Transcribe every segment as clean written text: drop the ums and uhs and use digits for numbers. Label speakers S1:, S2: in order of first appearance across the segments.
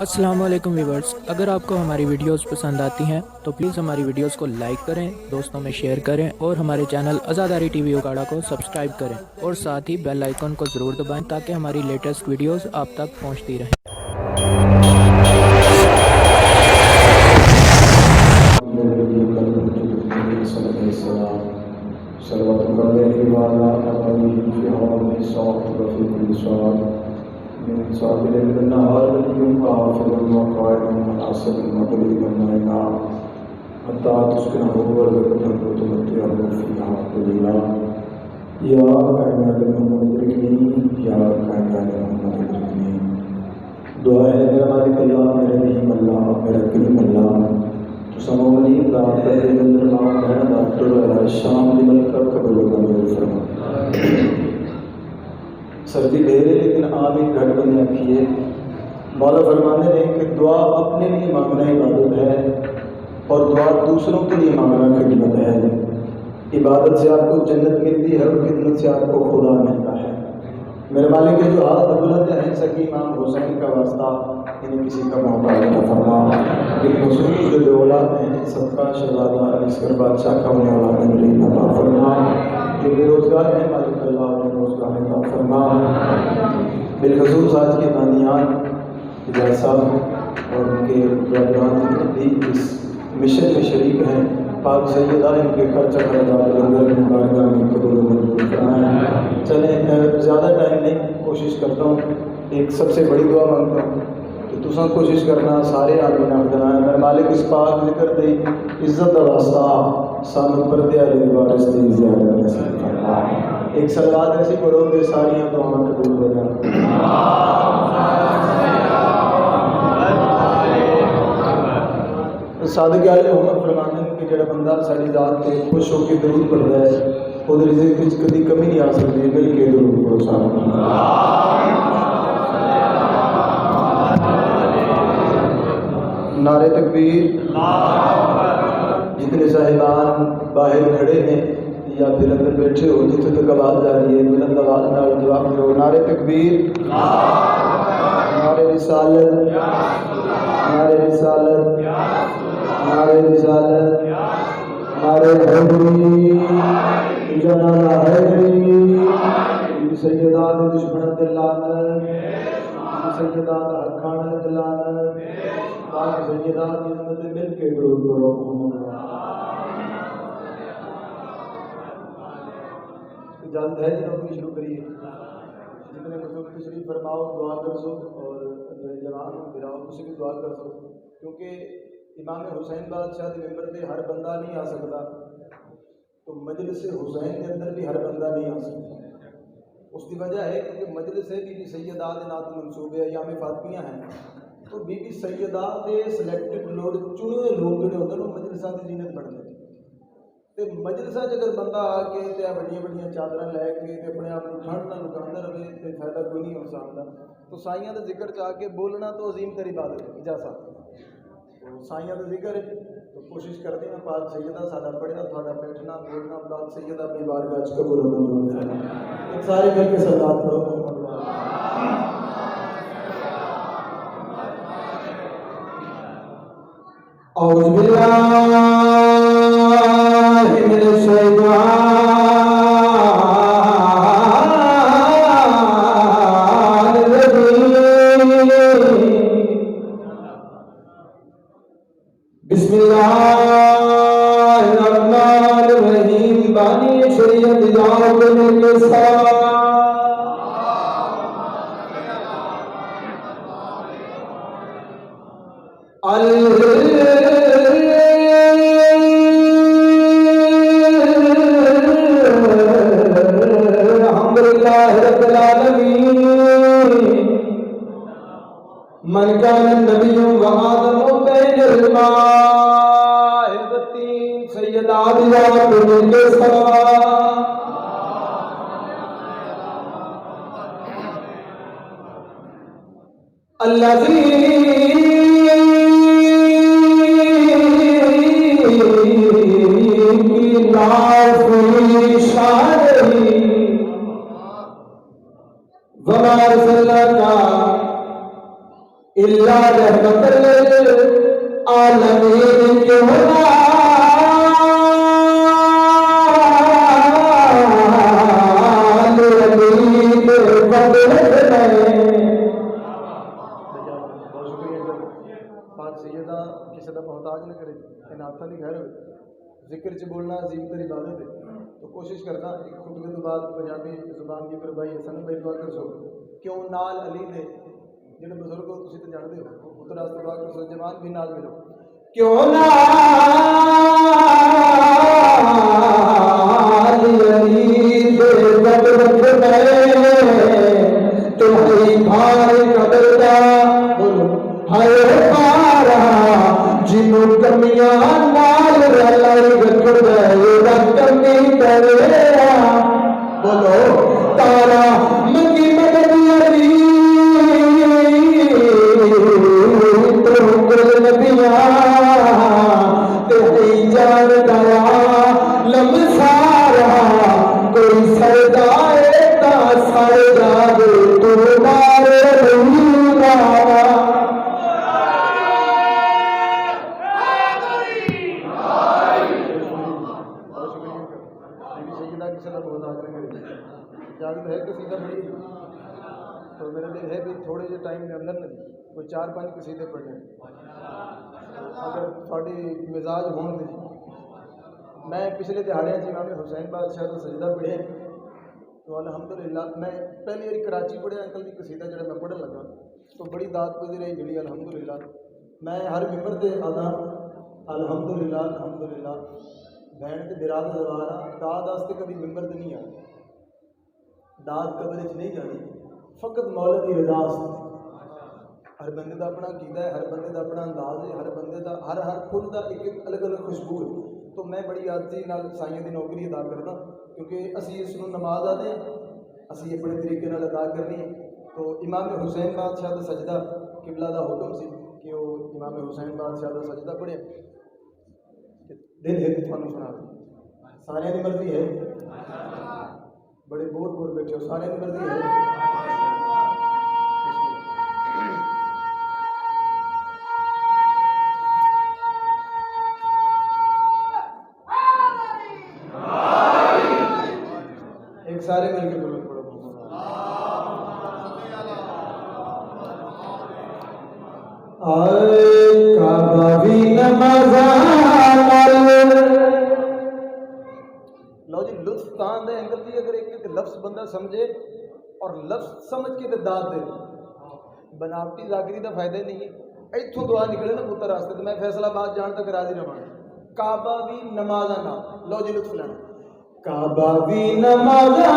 S1: अस्सलाम वालेकुम व्यूवर्स, अगर आपको हमारी वीडियोस पसंद आती हैं तो प्लीज़ हमारी वीडियोस को लाइक करें, दोस्तों में शेयर करें और हमारे चैनल आज़ादारी टीवी उगाड़ा को सब्सक्राइब करें और साथ ही बेल आइकन को ज़रूर दबाएं ताकि हमारी लेटेस्ट वीडियोस आप तक पहुंचती रहें।
S2: दुआ है मेरा मालिक अल्लाह मेरे रहीम अल्लाह मेरा करीम अल्लाह तो समोनी अल्लाह तेरे अंदर नाम है डॉक्टर शाम दी मलका कबूल फरमा। सर्दी ढेर है लेकिन आम ही घट बन रखी है। मौला फरमाने ने कि दुआ अपने लिए मांगना इबादत है और दुआ दूसरों के लिए मांगना खिदमत है। इबादत से आपको जन्नत मिलती है और खिदमत से आपको खुदा मिलता है। मेरे मालिक के जो हाथ बुलंद हैं सकी इमाम हुसैन का वास्ता इन्हें किसी का मोहताज न फरमा। इन हुसैन की जो औलाद हैं सबका शहजादा अलीसगर बादशाह का उन्हें औलाद मिली अता फरमा। जो बेरोजगार हैं मालिक अल्लाह उन्हें रोजगार अता फरमा। बिलखसूस आज के बानियान इजाज़ साहब और उनके ब्रदरान भी इस मिशन में शरीक हैं। पाक सैयदा इनके खर्चा खर्चा लंगर मुबारक में कबूल मंजूर कराएं। चलें ज़्यादा टाइम नहीं, कोशिश करता हूँ एक सबसे बड़ी दुआ मांगता हूँ तो तुसा कोशिश करना सारे आदमी ना बनाए। मैं मालिक इस पाक जिक्र दे इज्जत का वास्ता सानू पर्दे वाले वारिस दी ज़ियारत नसीब फरमा। एक सलात ऐसी पढ़ोगे सारियां दुआएं कबूल हो जाए। सादिक आले उमर फरमाते हैं कि जो बंदा साड़ी जात से खुश होकर दरूद पढ़ता है वो रिज़्क़ विच कभी कमी नहीं आ सकती। मिल के दरूद पढ़ो सारा। नारे तकबीर। जितने साहिबान बाहर खड़े हैं या फिर अंदर बैठे हो जितने तक आवाज़ आ रही है बुलंद आवाज़ में जवाब दो। नारे तकबीर, नारे रिसालत, नारे रिसालत, नारे रिसालत, नारे हैदरी जनाला हैदरी सैयदा दुश्मन दिलानत सैयदा हखान दिलानत पाक सैयदा की उम्मत मिल के दरूद पढ़ो। इजाज़त है जी नौकरी शुरू करिए। जितने बुजुर्ग तशरीफ फरमाओ दुआ कर सो और जवान गिराओ उसी की दुआ कर सो क्योंकि इमाम हुसैन बादशाह के मेंबर से हर बंदा नहीं आ सकता तो मजलिस हुसैन के अंदर भी हर बंदा नहीं आ सकता। उसकी वजह है क्योंकि मजलिस बीबी सैयदा के नात मनसूबे अयाम फातिमियाँ हैं तो बीबी सैयदा के सिलेक्टिव लोग चुने लोग जो होते हैं मजलिसा की जीनत बनते हैं। तो मजलिसा अगर बंदा आके बड़िया बड़िया चादर लैके अपने आप को ठंड ना लुकाता रहे तो फायदा कोई नहीं हो सकता। तो साइयां का जिक्र च आके बोलना तो अजीम तरी बात है इजाज़त साइयां का जिक्र है तो कोशिश करते हैं पाक सैयदा साडा पढ़िया थोड़ा बैठना बोलना पाक सैयदा अपनी बारगाह च कबूल मंजूर फरमा। एक सारे मिलकर सलात पढ़ो। औज़ु बिल्लाहि मिनश शैतानिर रजीम। बिस्मिल्लाहिर्रहमानिर्रहीम। बानी शरीयत जाओ के मेरे साथ अल्हम्दुलिल्लाह रब्बिल आलमीन। मन कान नबिय्यु व आदमु बैनल माइल बतीन सैयदा दिया के साथ अल्लज़ी इल्ला रहमतल आलमीन क्यों ना किसी का मोहताज न करे इन हाथों की खैर हो जिक्र च बोलना अजीम तर इबादत है तो कोशिश करना एक खुतबे तो बाद पंजाबी जुबान की फिर भाई हसन भाई दुआ कर सो क्यों नाल अली दे जिहड़े बुजुर्ग हो तुसीं तो जानते हो उस रास्ते दुआ कर सो जवान भी नाल मिलो क्यों नाल अली दे बदरत में तुम्हारी भार कदरदा बोलो हाय पारा जिन्हों कमियां नाल रलाई रखदा एदा कमी करे बोलो तारा मंगी मदद अली तो कुल नबियां तेरी जान दया लमसारा कोई सरदाए ता सरदा दे तू मारे रूना इजाजत है कसीदा बड़ी तो मेरा दिल है भी थोड़े जे टाइम के अंदर नहीं कोई 4-5 कसीदे पढ़ने अगर थोड़ी मिजाज होने दे मैं पिछले दिहाड़े इमाम हुसैन बादशाह का सजदा पढ़े तो अल्हम्दुलिल्लाह मैं पहली बार कराची पढ़े अंकल की कसीदा जो मैं पढ़न लगा तो बड़ी दात पदी रही मिली अल्हम्दुलिल्लाह मैं हर मिंबर से आदा अल्हम्दुलिल्लाह अल्हम्दुलिल्लाह बहन के बिराद जवाना दाद वास्ते कभी मिंबर से नहीं आया दाद कदर नहीं जानी फकत मौला की रजा हर बंदे का अपना कीदा है हर बंदे का अपना अंदाज है हर बंदे का हर फुल का एक अलग अलग खुशबू है तो मैं बड़ी आदती नाल साइयां की नौकरी अदा करता क्योंकि असी इसनूं नमाज आते असी अपने तरीके नाल अदा करनी तो इमाम हुसैन बादशाह का सजदा किबला का हुक्म सी कि वो इमाम हुसैन बादशाह का सजदा पढ़े दिल है तुहानूं सुना सारियां दी मर्जी है बड़े बोर बोर बैठे हो सारे की मर्जी है एक सारे मिलकर बोलो पढ़ो आए काबा भी नमाज़ा लो जी लुत्फ तान दे अंकल जी अगर एक लफ्ज बंदा समझे और लफ्ज समझ के दाद दे बनावटी जागरी का फायदा नहीं है इतों दुआ निकले ना पुत्र रास्ते तो मैं फैसलाबाद जान तक राजी रहा काबा भी नमाजा ना लो जी लुत्फ लेना काबा भी नमाजा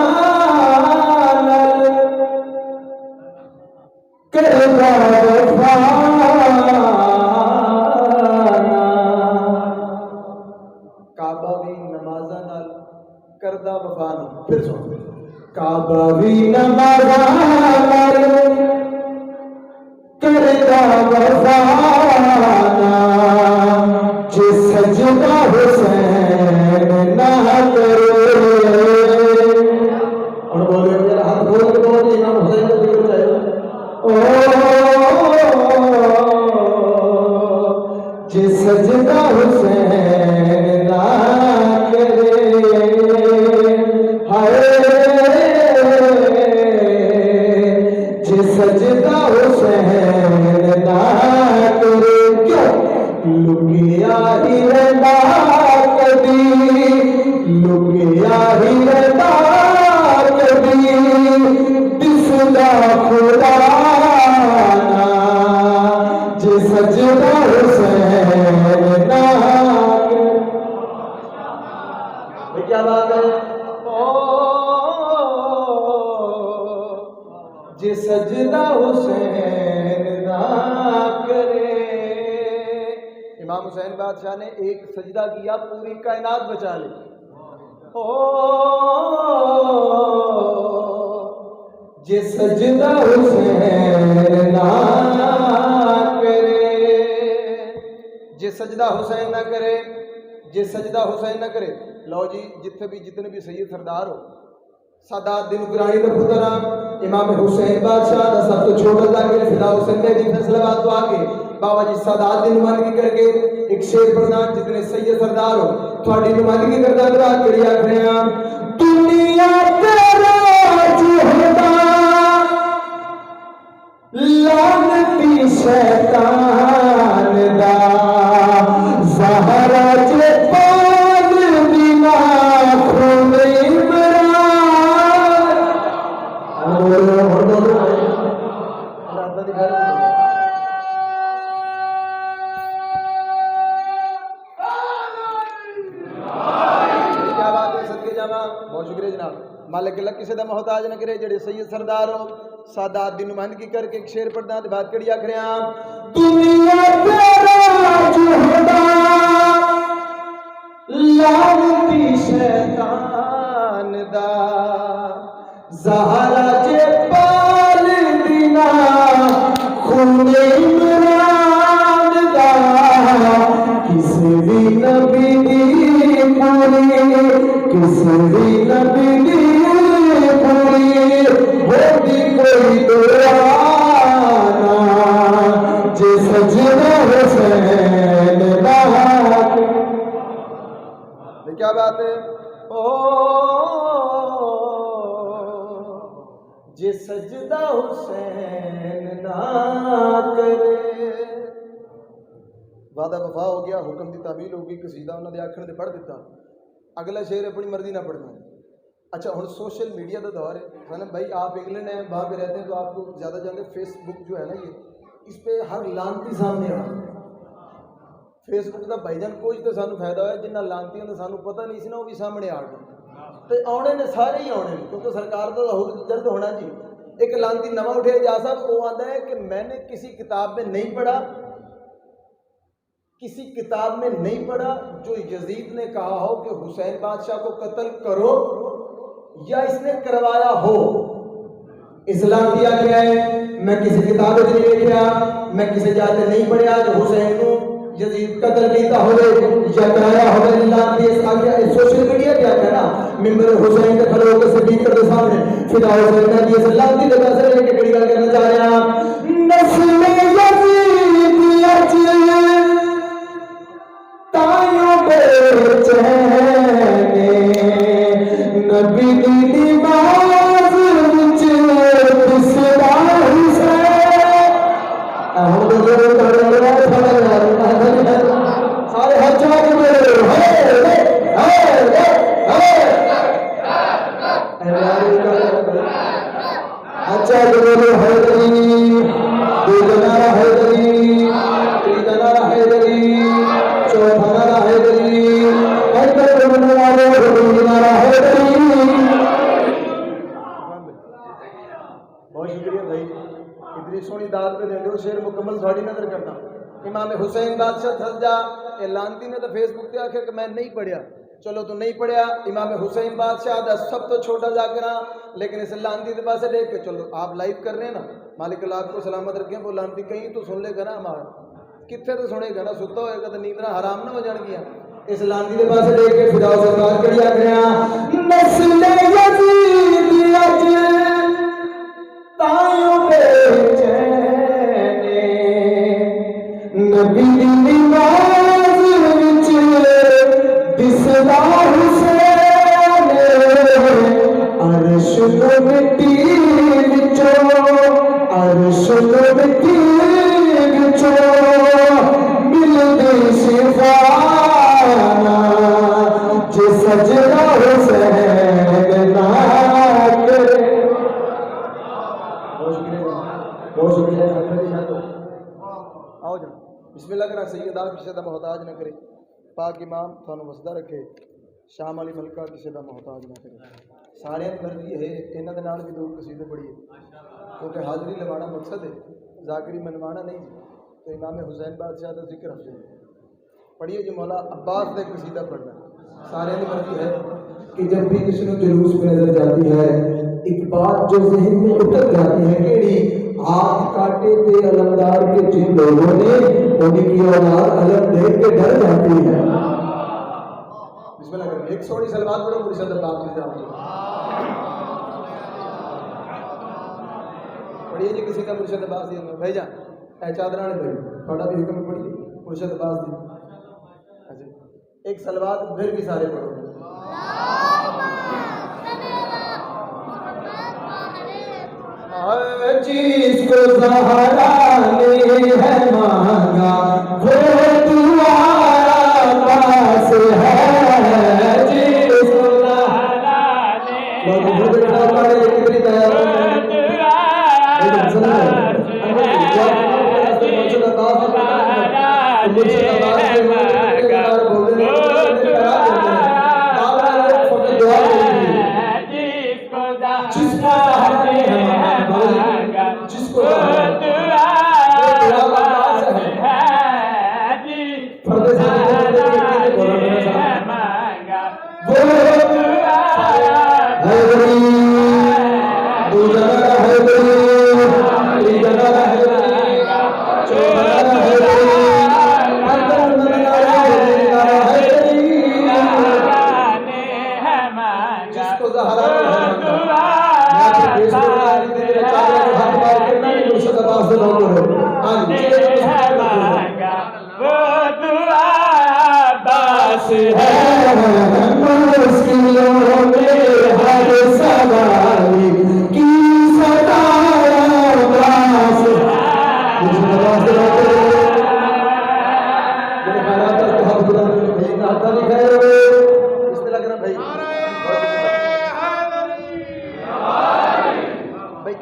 S2: काबा भी नमाजा नाल करदा वफा नहीं फिर सुन काबा भी नमाजा नाल करदा वफा जे सजदा हुसैन ना करे और बोले मेरा हाथ खोल के बोल इमाम हुसैन का जिक्र चाहिए जे सजदा हुसैन ना करे हाय जे सजदा हुसैन ना करे क्यों लुकिया ही रहना कभी लुकिया ही रहना कभी दिसदा खुदा जे सजदा हुसैन ना क्या बात है जे सजदा हुसैन ना करे इमाम हुसैन बादशाह ने एक सजदा किया पूरी कायनात बचा ली जे सजदा हुसैन ना करे जे सजदा हुसैन ना करे जे सजदा हुसैन ना करे लो जी जिथे भी जितने भी सैयद सरदार हो सादात कुरानी का पुत्र इमाम हुसैन बादशाह का सब तो छोटा जाके फिदा हुसैन में दी फैसला तो आके बाबा जी सादात की नुमाइंदगी करके एक शेर प्रधान जितने सैयद सरदार हो थोड़ी नुमाइंदगी करता दुआ करी आखिया दुनिया तेरा जुहदा लानती शैतान दा ज़हरा जे पाल बिना खून इमरान बहुत शुक्रिया जनाब मालिक अल्लाह किसी का मोहताज न करे जेड़े सैयद सरदार हो सादात दी नुमाइंदगी करके एक शेर प्रधान बात करी आखिर दुनिया तेरा जुहदा लानती शैतान दा ज़हरा जे पाल बिना खून इमरान दा किसी भी नबी दी पूरी किसी भी नबी दी पूरी होती कोई दुआना जे सजना हुसैन दा क्या बात है ओ जे सजदा हुसैन ना करे वादा वफा हो गया हुक्म की तामील होगी कसीदा उन्होंने आखण से पढ़ दिता अगला शेर अपनी मर्जी ना पढ़ना। अच्छा हम सोशल मीडिया का दौर है सनम भाई आप इंग्लैंड हैं वहाँ पे रहते हैं तो आपको ज़्यादा जानते फेसबुक जो है ना ये इस पर हर लानती सामने आ फेसबुक का भाईजान कुछ तो सानू फायदा होया जिन्ना लानतियों का सानू पता नहीं सी ना वो भी सामने आ गए तो आने ने सारे ही आने क्योंकि सरकार का हुक्म जल्द होना जी। एक लानती नवा उठे जा साहब वो आता है कि मैंने किसी किताब में नहीं पढ़ा किसी किताब में नहीं पढ़ा जो यजीद ने कहा हो कि हुसैन बादशाह को कत्ल करो या इसने करवाया हो। इस्लाम किया गया है मैं किसी किताब में नहीं लिखा मैं किसी जाते नहीं पढ़िया जो हुसैन को यजीद कत्ल कीता होवे या कराया होवे अल्लाह ने इस आगे सोशल मीडिया पे आके ना मिंबर हुसैन के खड़े होकर सिद्दीक के सामने फिदा हुसैन ने ये अल्लाह की जगह से लेके कड़ी गल करना चाह रहा नस्ल यजीद अज तायो बेचैने नबी दी नमाज विच दिसदा हुसैन हम तो सारे हाथ चला के अच्छा बोलो हैदरी दो नारा हैदरी तीसरा नारा हैदरी चौथा नारा हैदरी हैदर बोलने वाले नारा हैदरी। बहुत शुक्रिया भाई इतनी सोनी दाद पे दे दो शेर मुकम्मल थोड़ी नजर करता इमाम हुसैन बादशाह सज्जा लानती ने तो फेसबुक पे आखिर कि मैं नहीं पढ़िया चलो तो नहीं पढ़िया इमाम हुसैन बादशाह दा सब तो छोटा जाकर लेकिन इस लानती के पास देख के चलो आप लाइव कर रहे हैं ना मालिक अल्लाह आपको सलामत रखें वो लानती कहीं तो सुन लेगा ना हमारा कितने तो सुनेगा ना सुता होएगा तो नींद ना हराम ना हो जाएगी इस लानती के पास देख के फिदा सरकार करिया गया नस्ल यजीद अज तायो बेचैने नबी दी नमाज विच दिसदा हुसैन अर्श नो मिट्टी विचों अर्श नो मिट्टी विचों मिलदे शिफाना जे सजदा हुसैन ना करे। बहुत शुक्रिया आओ जा बिस्मिल्लाह करा सैयदा किसी का मोहताज न करे पाक इमाम थानू वसदा रखे शाम वाली मलका किसी का मोहताज न करे सारे मर्जी है इन्हों के नाल भी दो कसीदे पढ़िए क्योंकि हाजरी लवाना मकसद है जाकरी मनवाना नहीं तो इमाम हुसैन बादशाह का जिक्र हफ्ते पढ़िए जो मौला अब्बास का कसीदा पढ़ना सारे की मर्जी है कि जब भी किसी को जुलूस में नजर जाती है एक बात जो जहन में उतर जाती है केड़ी हाथ काटे थे अलमदार के जिन लोगों ने उनकी औलाद अलम देख के डर जाती है। बिस्मिल्लाह एक सोनी सलवात पढ़ो पूरी सदर बात में जाओ पढ़िए जी किसी का मुर्शद अब्बास दी भाई जान ए चादरा ने भाई थोड़ा भी हुक्म पढ़िए मुर्शद अब्बास दी। अच्छा एक सलवात फिर भी सारे पढ़ो। जिसको सहारा ले है मांगा वो तुम्हारा पास है। जिसको सहारा ले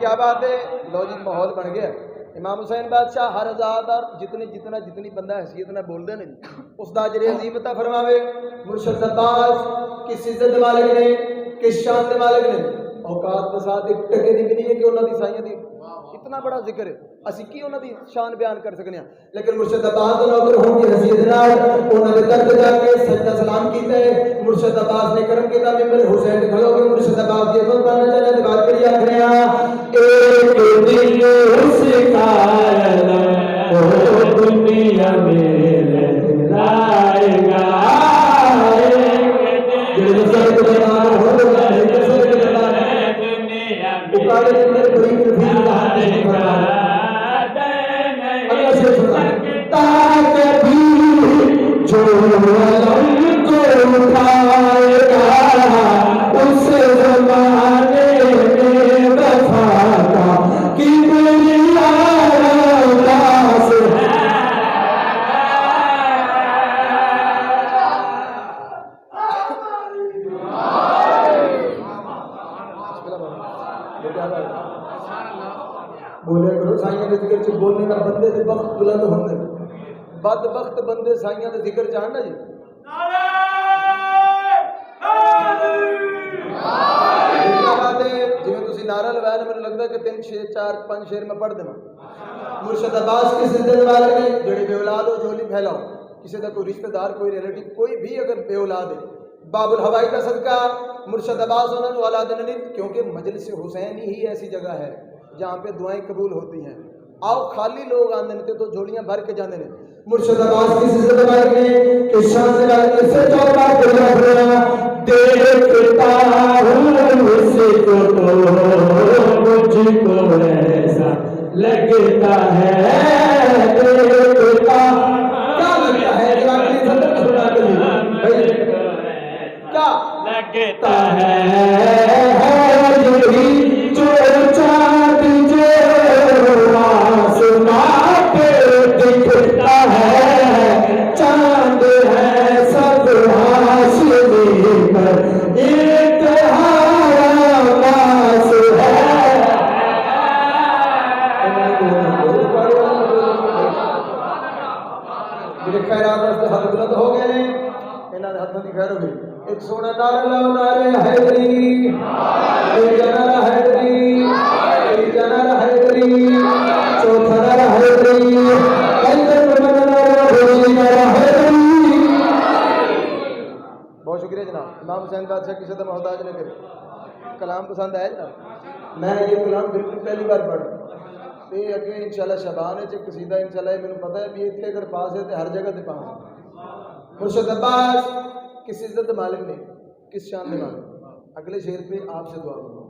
S2: क्या बात है। लो जी माहौल बन गया। इमाम हुसैन बादशाह हर ज़ादार जितनी बंदा हैसियत ना बोलते हैं उस दा अजर अजीम अता फरमावे। मुर्शद अब्बास किस इज्जत मालिक ने किस शान के मालिक ने औकात बसात एक टके की भी नहीं है कि उन्होंने साइयां दी इतना बड़ा जिक्र है असी की उन्होंने शान बयान कर सकते हैं। लेकिन मुर्शद अब्बास का नौकर होने की हैसियत नाल उन्होंने दर पे जाके सजदा सलाम किया है। मुर्शद अब्बास ने करम किया मिंबर हुसैन खड़ो के मुर्शद अब्बास की इज्जत करना चाहिए ते बात करी आखरिया एक दिल उसका ओ दुनिया में लाएगा जो सब दरबार हो गया है सब दरबार है दुनिया में पुकारे मेरे बड़ी फिर लाएगा अल्लाह से सकता कभी जो अलम को उठाएगा उस ज़माने में वफा का किबरिया रास है। बोले करो साइयां दे जिक्र च बोलने का बंदे दे वक्त बुलंद होंदे बदबख्त बंदे साइयां दे जिक्र चाहन ना जी जिवें तुसीं नारा लगाया मैनूं लगदा कि 3 6 4 5 शेर मैं पढ़ देवां। मुर्शद अब्बास किस इज्जत वाले ने जेड़े बेऔलाद हो झोली फैलाओ किसी का कोई रिश्तेदार कोई रिलेटिव कोई भी अगर बेऔलाद है बाबुल हवाई का सदका मुर्शद अब्बास उन्होंने औलाद नहीं क्योंकि मजलिस हुसैन ही ऐसी जगह है जहाँ पे दुआएं कबूल होती हैं। आओ खाली लोग आते हैं तो झोलियां भर के जाते हैं। मुर्शद अब्बास की इज्जत वाले ने किस शान से वाले से चौका बोला देखता हूँ उसको तो मुझको ऐसा लगता है देखता क्या लगता है क्या लगता है जो चाँद जो आसमां पे दिखता है चाँद है सब हाशिए पर एक आवाज़ है। मेरे खैरात हाथ बुलंद हो गए ने इन्होंने हाथों की खैर हो गई। एक सोना नारा लाओ नारे हैदरी नारा हैदरी नारा हैदरी चौथा नारा हैदरी बहुत शुक्रिया जनाब। इमाम हुसैन बादशाह किसी का मोहताज न करे। कलाम पसंद आया जनाब। मैं ये कलाम बिल्कुल पहली बार पढ़ ते अगे इंशाल्लाह शबान है कसीदा इंशाल्लाह मैंने पता है भी इतने अगर पास है तो हर जगह से पास है। मुर्शद अब्बास किस इज्जत मालिक ने किस शान में मालिक अगले शेर पे आपसे दुआ करूँ।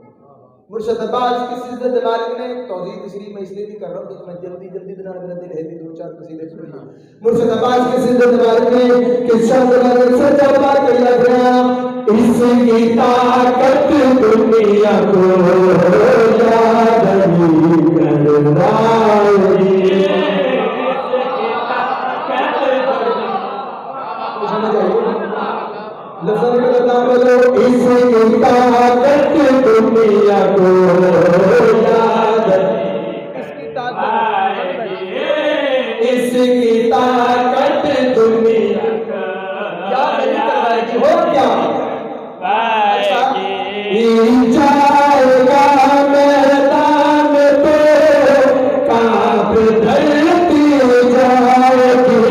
S2: मुर्शद अब्बास की सिद्दत मालिक ने तौज़ीह तशरीह मैं इसलिए भी कर रहा हूँ क्योंकि मैं जल्दी जल्दी दिना मेरा दिल है भी 2-4 कसीदे पढ़ लूं। मुर्शद अब्बास की सिद्दत मालिक ने किस्सा सुनाने सच्चा बात कहिया गया इसकी ताकत दुनिया को याद नहीं करवाएगी। समझ आइए लफ्ज़ निकलता बोलो इसकी ताकत दुनिया को याद इसकी ताकत दुनिया याद नहीं करवाएगी। हो क्या जाएगा मैदान तो कांप धरती जाएगी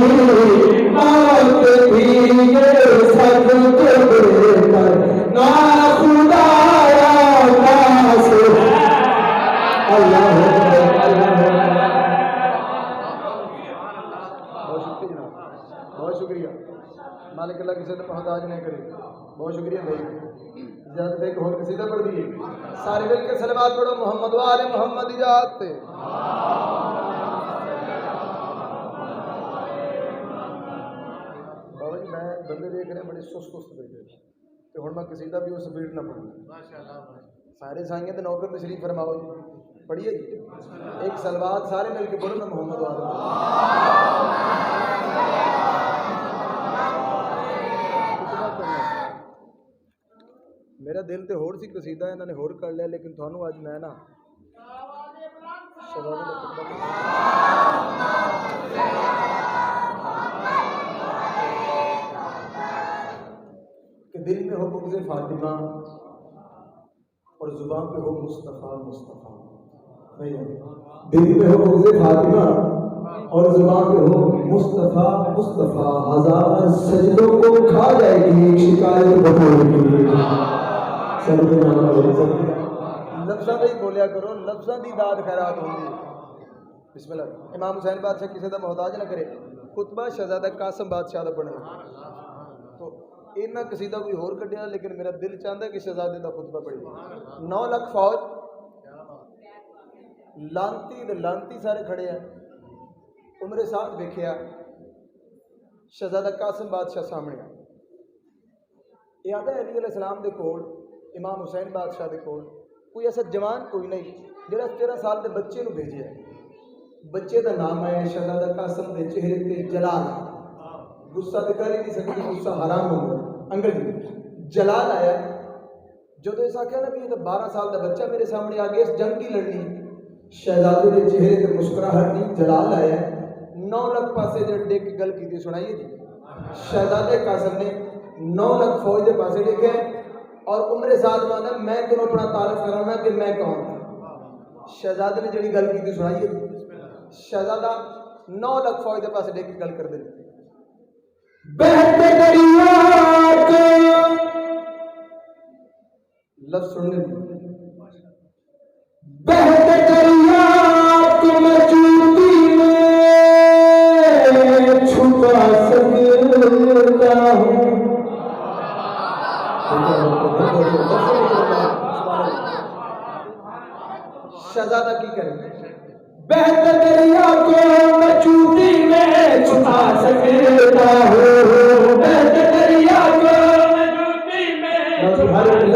S2: मौत भी ये सब देकर ना खुदाया पास अल्लाह बहुत शुक्रिया मालिक अल्लाह किसी ने मोहताज नहीं करे। बहुत शुक्रिया भाई इजाजत एक और कसीदा पढ़ दिए सारे मिल के सलवात पढ़ो मोहम्मद वाले मोहम्मद इजाजत पे। बाबा जी मैं बंदे देख रहे बड़े सुस्त बैठे तो हुण मैं कसीदा भी उस स्पीड ना पढ़ूँ सारे साइयां तो नौकर तशरीफ फरमाओ जी पढ़िए जी एक सलवात सारे मिल के पढ़ो ना मोहम्मद वाले। मेरा दिल तो होर सी कसीदा इन्होंने होर कर लिया लेकिन थानू अज मैं ना कि दिल में हो बुग़्ज़ फातिमा और जुबान पे हो मुस्तफ़ा मुस्तफ़ा। दिल में हो बुग़्ज़ फातिमा और जुबान पे हो मुस्तफ़ा मुस्तफ़ा हजार सजदों को खा जाएगी शिकायत बटोर की। लफ्ज़ां दी बोलिया करो लफ्ज़ां दी दाद खैरात होंदी। बिस्मिल्लाह इमाम हुसैन बादशाह किसी का मोहताज ना करे खुतबा शहजादा कासिम बादशाह का पढ़ना तो इन्ना कसीदा कोई होर कढ़िया लेकिन मेरा दिल चाहता है कि शहजादे का खुतबा पढ़े। 9 लाख फौज लांती सारे खड़े हैं उमरे साथ देखिया शहजादा कासिम बादशाह सामने याद है अली अलैहिस्सलाम दे कोल इमाम हुसैन बादशाह दे कोल कोई ऐसा जवान कोई नहीं जिहड़ा 13 साल के बच्चे को भेजे बच्चे का नाम है शहजादा कासिम के चेहरे पे जलाल गुस्सा तो कर ही नहीं सकते गुस्सा हराम हो गया अंग्रेजी जलाल आया जो तो ऐसा आख्या ना भी ये तो 12 साल का बच्चा मेरे सामने आ गया इस जंग की लड़नी शहजादे के चेहरे पर मुस्कुराहट नहीं जलाल आया 9 लाख पासे जो देख के गल की सुनाइए जी शहजादे कासिम ने 9 लाख फौज के पासे लिखे और उम्र साथ में आना मैं तुम्हें अपना तारफ कराना कि मैं कौन। शहजादे ने जी गल की सुनाइए शहजादा 9 लाख फौज के पास देख के गल कर दे लफ्ज सुनने बहते दरिया तुम चूती में छुपा सकता हूँ। शहजादा की करे बहते दरिया को मैं चूती में छुपा सकता हूँ बहते दरिया को मैं चूती में छुपा सकता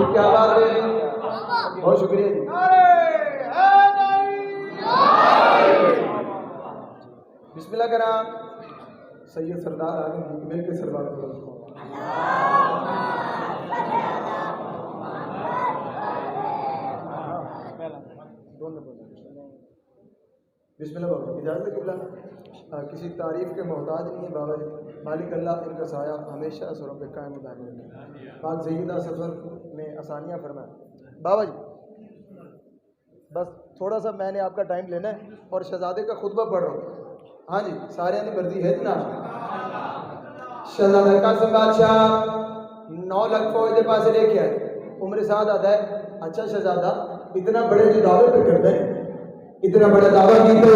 S2: क्या बात है बहुत शुक्रिया जी। बिस्मिल्लाह करा सैयद सरदार आगे मिल के सरदार बिस्मिल्लाह बाबा इजाज़त किबला किसी तारीफ़ के मोहताज नहीं है बाबा जी मालिक अल्लाह इनका साया हमेशा सरों पे कायम दायम रखे पाक सैयदा सफ़र में आसानियाँ फरमाए। बाबा जी बस थोड़ा सा मैंने आपका टाइम लेना है और शहजादे का खुतबा पढ़ रहा हूँ। हाँ जी, सारे की मर्जी है ना। शहजादा कासिम बादशाह 9 लाख फौज के पास लेके आए। उम्र साद आता है, अच्छा शहजादा इतना बड़े जो दावे पे करता है, इतना बड़ा दावा की तो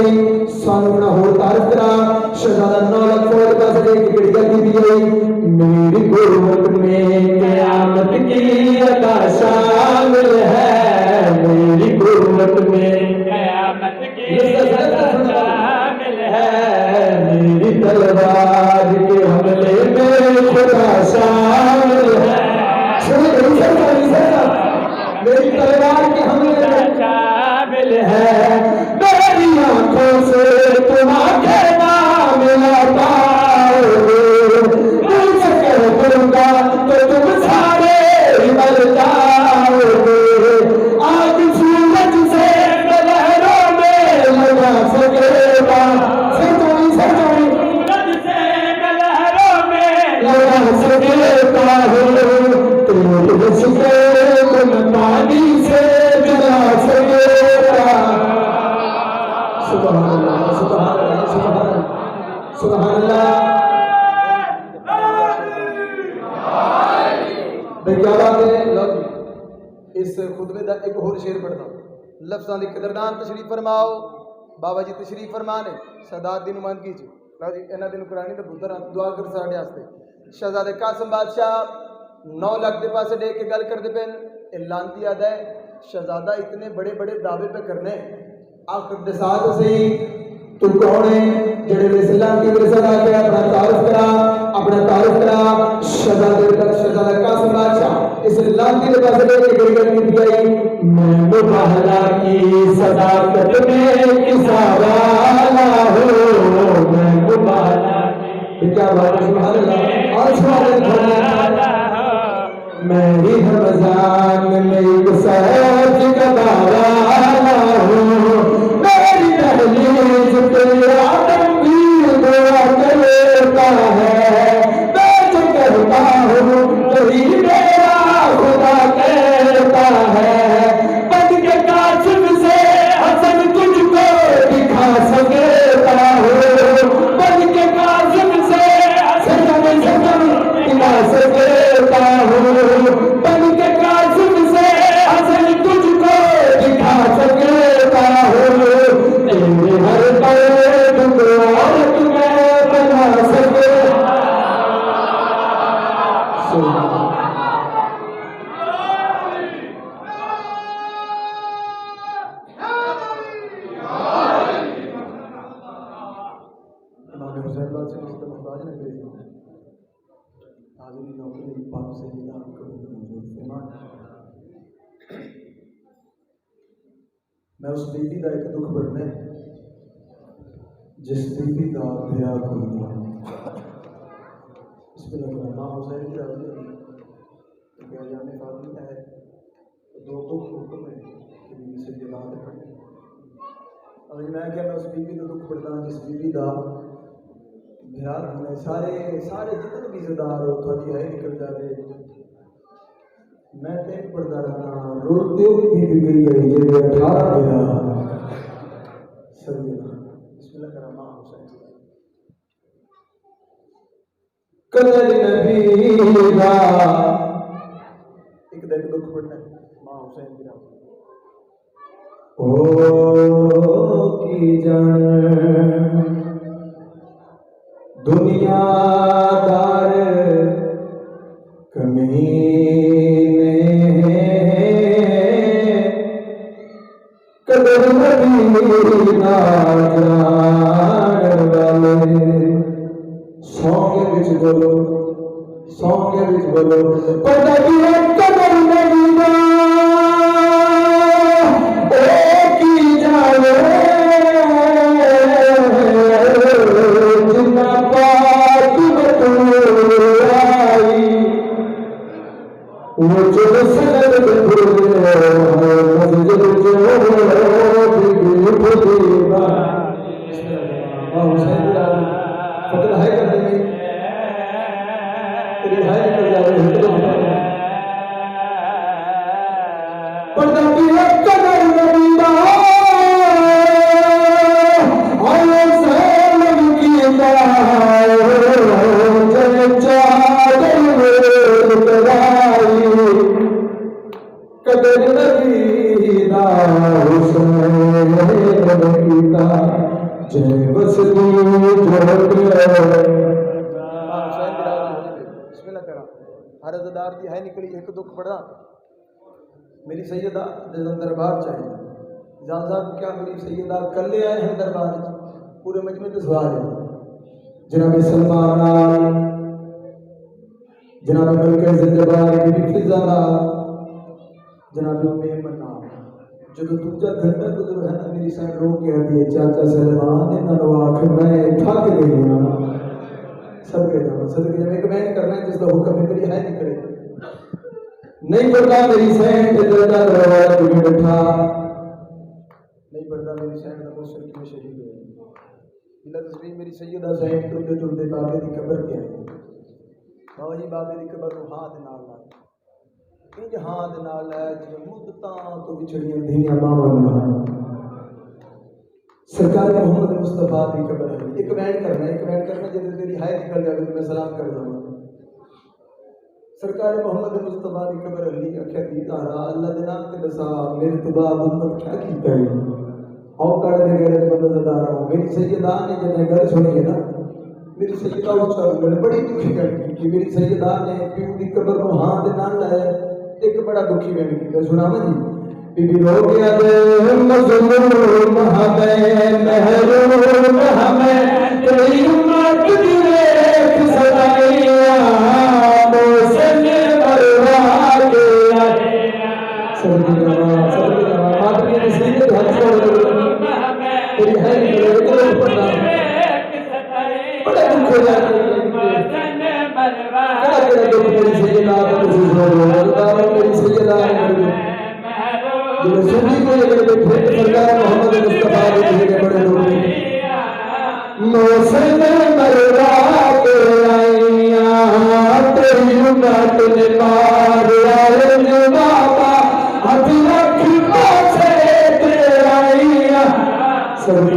S2: सानू अपना होर तारीफ करा। शहजादा 9 लाख फौज के पास लेके गड़िया की दी गई। मेरी गुरबत में क़यामत की अता शामिल है, मेरी गुरबत में
S3: क़यामत की अता शामिल है,
S2: मेरी तलवार के हमले में खुदा शामिल है। मेरी तलवार के हमले में
S3: शामिल है,
S2: मेरी आंखों से तुम्हारे नाम लाता मुझसे कह दूंगा तो तुम सारे मर जाओगे। आज सूरज से लहरों में लगा सकेगा,
S3: सूरज से लहरों में
S2: लगा सकेगा हो तेरे से तुम पानी से जला सकेगा। सुभान अल्लाह, सुभान अल्लाह, सुभान अल्लाह, सुभान अल्लाह। क्या बात है। लो जी, इस खुतबे का एक होर शेर पढ़ता हूँ। लफ्ज़ां दी कदरदान तशरीफ फरमाओ। बाबा जी तशरीफ फरमा ने शहजाद दी नुमाइंदगी च। लो जी, इन्हां दी नुकरानी ते पुत्तर दुआ कर साडे वास्ते। शहजादे कासिम बादशाह 9 लाख के पास डे के गल करते पे लानती आदा है। शहजादा इतने बड़े बड़े दावे पे करने, आखिर दे साथ सही तू कौन है जेड़े इस्लाम की विरसा के अपना तारुफ करा, अपना तारुफ करा। शहजादा कासिम बादशाह इस लानती के पास लेके गड़ी की गई। मैं मुबाहला की सदाकत में किसा वाला हूं, मैं मुबाहला की क्या बात है। सुभान अल्लाह और सुभान अल्लाह। मेरी रमजान में एक सच का वाला हूं, मेरी दहलीज पे आदम भी दुआ करता है। मैं जो कहता हूं वही मेरा खुदा कहता है। बन के कासिम से हसन तुझको दिखा सकता हूं, बन के कासिम से हसन दिखा सकता हूं, बन के कासिम से हसन तुझको दिखा सकता हूं। तेरे हर दर्द को और तुम्हें बना सकता मैं उस बीबी का एक दुख बढ़ना है जिस बीबी का ब्याह कोई ना। इसमें माँ हुसैन की राजी है तो क्या जाने फातिमा है तो दो दुख हुक्म है कि बीबी से जला के पड़े। और मैं क्या मैं उस बीबी का दुख बढ़ना जिस बीबी का ब्याह होना। सारे सारे जितने भी इज्जतदार हो थोड़ी है निकल जाए। मैं तो पढ़ता रहना रोते हुए भी गई है ये 18 मेरा सही। बिस्मिल्लाह करा माँ हुसैन कदर नबी दा एक दिन दुख पड़ना है माँ हुसैन की राह ओ की जान दुनियादार कमीने कदर नबी ना जान वाले। सौंगे विच बोलो, सौंगे विच बोलो पता की है कदर नबी ना ओ की जाने जिन्ना पाक बतूराई वो जो सनद भूले मस्जिद जो बिगड़ी फुदीबा। फकल है करने में तेरी हाय कर जावे पर्दा की कदर नबी दा जय बसती हरजदार दी है निकली एक दुख बड़ा मेरी सैयदा दरबार चाहिए जान साहब क्या मेरी सैयदा कल ले आए हैं दरबार पूरे मजमे तो सवाल है जनाब सलमान जनाब मलका जिंदाबाद बीबी फिजा जनाब मेमना जो दूजा घंटा गुजर है ना मेरी साइड रो के आती है चाचा सलमान ने ना आख मैं ठक गई सबके जाओ सबके जब एक बैन करना है जिसका हुक्म है मेरी है निकले नहीं पड़ता मेरी सैन के दरदा दरवाजा तुम्हें बैठा नहीं पड़ता मेरी सैन का मुसर की शहीद हुई इला तस्वीर मेरी सैयदा सैन टुरदे टुरदे बाबे की कब्र के आई बाबा जी बाबे की कब्र को हाथ नाल ला इंज हाथ नाल है जिवें मुद्दतां तो विछड़ियां धीयां मावां सरकार मोहम्मद मुस्तफा की कब्र है एक बैन करना जब तेरी हाय निकल जाए तो मैं सलाम कर दूंगा सरकार मोहम्मद मुस्तफा की कब्र अली अखे दी तारा अल्लाह दे नाम ते दसा मेरे तो बाद उम्मत क्या कीता है आओ कड़ दे गए बंदा दा रहा हूं मेरी सैयदा ने जब गल सुनी है ना मेरी सैयदा उच्चा बोले बड़ी दुखी गल की मेरी सैयदा ने प्यू दी कब्र को हां दे नाल लाया एक बड़ा दुखी गल की सुनावा जी बीबी रो गया दे मज़लूम हमें महरूम हमें तेरी उम्मत दी देख सदाइया मोहसिन मरवा के आए सबकी जवाब मातमी ने सीधे हाथ छोड़ तेरी है तो पता बड़ा दुख हो जाता है क्या दुख मेरी सैयदा को मेरी सैयदा जो सुनी को लेकर बैठे सरकार मोहम्मद मुस्तफा के बड़े लोग मोहसिन मरवा के आईया तेरी उम्मत ने मार आए बाबा हाथ रख पाछे ते आईया सब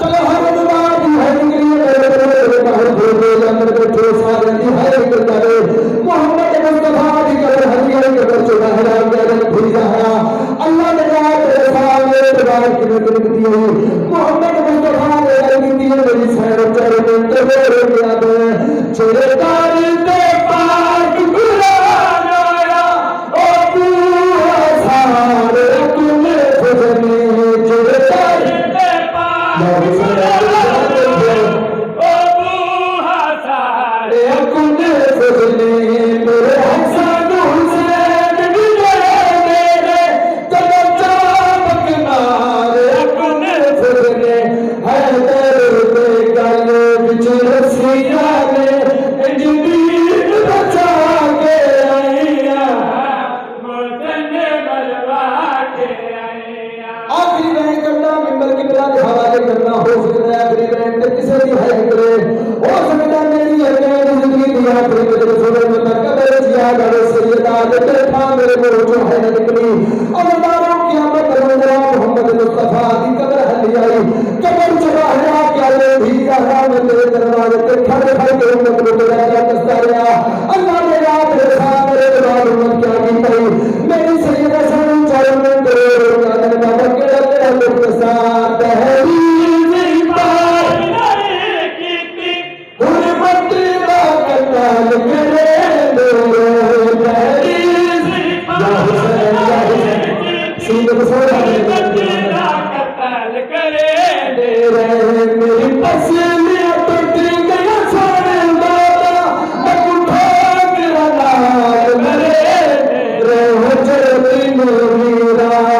S2: चलो हर दुबार दी है निकली मेरे बाहर बोले अंदर बैठे सारे दी है निकल जाए मोहम्मद मुस्तफा की कब्र हरिया के कब्र चुना है गैरत भूलिया है अल्लाह ने कहा तेरे सामने दरबार की नजर दी मोहम्मद मुस्तफा ने लगी दी मेरी सैर चारों में तेरे गया दे चले तारी ते पाक कुरान आया ओ पूरा सारे तुमने खुदने चले तारी ते पाक मेरा